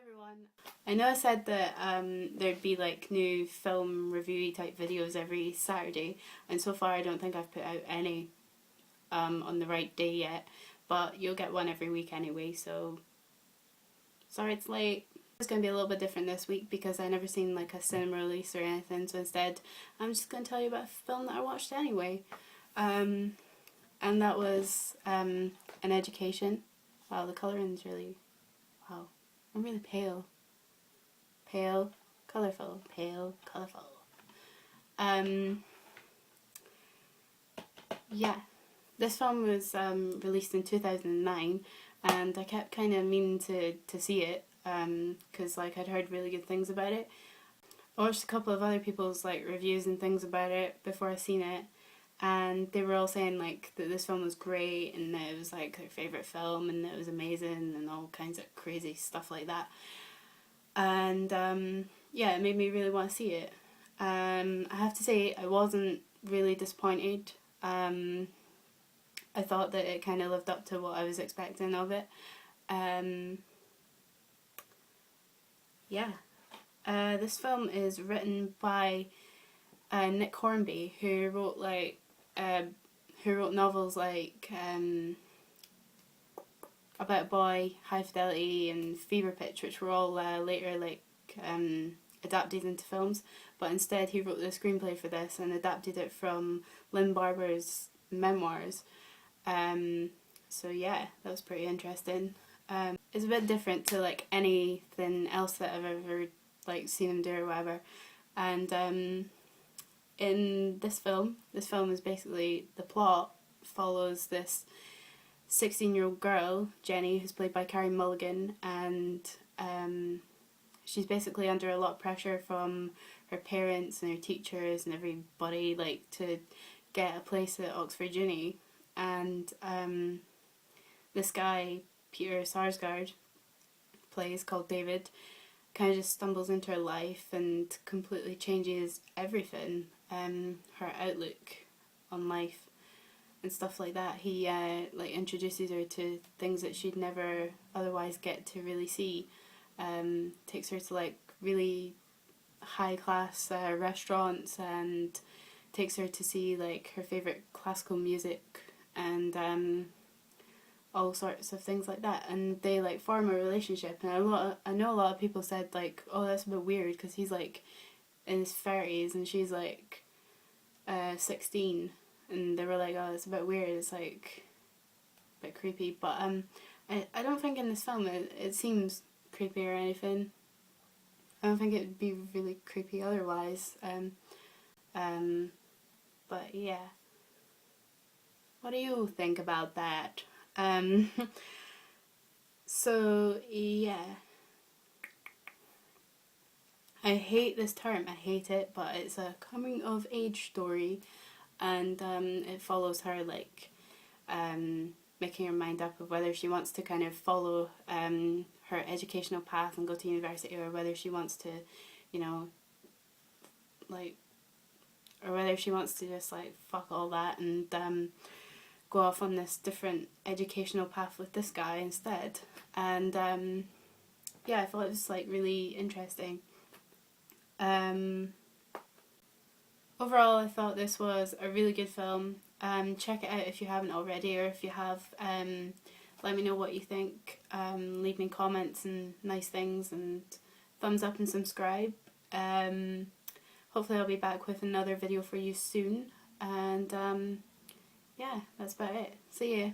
everyone. I know I said that there'd be like new film reviewy type videos every Saturday, and so far I don't think I've put out any on the right day yet, but you'll get one every week anyway, so sorry it's late. It's going to be a little bit different this week because I never seen like a cinema release or anything, so instead I'm just going to tell you about a film that I watched anyway. And that was An Education. Wow, the colouring's really... wow. I'm really pale. Pale, colourful, pale, colourful. Yeah. This film was released in 2009 and I kept kind of meaning to see it because like I'd heard really good things about it. I watched a couple of other people's like reviews and things about it before I seen it, and they were all saying like that this film was great and that it was like their favourite film and that it was amazing and all kinds of crazy stuff like that. And yeah, it made me really want to see it. I have to say I wasn't really disappointed. I thought that it kind of lived up to what I was expecting of it. Yeah. This film is written by Nick Hornby, who wrote novels like About a Boy, High Fidelity, and Fever Pitch, which were all later like adapted into films. But instead, he wrote the screenplay for this and adapted it from Lynn Barber's memoirs. So yeah, that was pretty interesting. It's a bit different to like anything else that I've ever like seen him do or whatever. And in this film is basically, the plot follows this 16-year-old girl, Jenny, who's played by Carey Mulligan, and she's basically under a lot of pressure from her parents and her teachers and everybody like to get a place at Oxford Uni. And this guy, Peter Sarsgaard, plays, called David, kind of just stumbles into her life and completely changes everything, her outlook on life and stuff like that. He like introduces her to things that she'd never otherwise get to really see. Takes her to like really high class restaurants and takes her to see like her favourite classical music and all sorts of things like that, and they like form a relationship. And I know a lot of people said like, oh, that's a bit weird because he's like in his 30s and she's like 16, and they were like, oh, it's a bit weird, it's like a bit creepy. But I don't think in this film it seems creepy or anything. I don't think it would be really creepy otherwise. But yeah, what do you think about that? So yeah, I hate this term, I hate it, but it's a coming of age story, and it follows her like making her mind up of whether she wants to kind of follow her educational path and go to university, or whether she wants to, you know, like, or whether she wants to just like fuck all that and go off on this different educational path with this guy instead. And yeah, I thought it was like really interesting. Overall, I thought this was a really good film. Check it out if you haven't already, or if you have, let me know what you think. Leave me comments and nice things, and thumbs up and subscribe. Hopefully I'll be back with another video for you soon, and yeah, that's about it. See ya.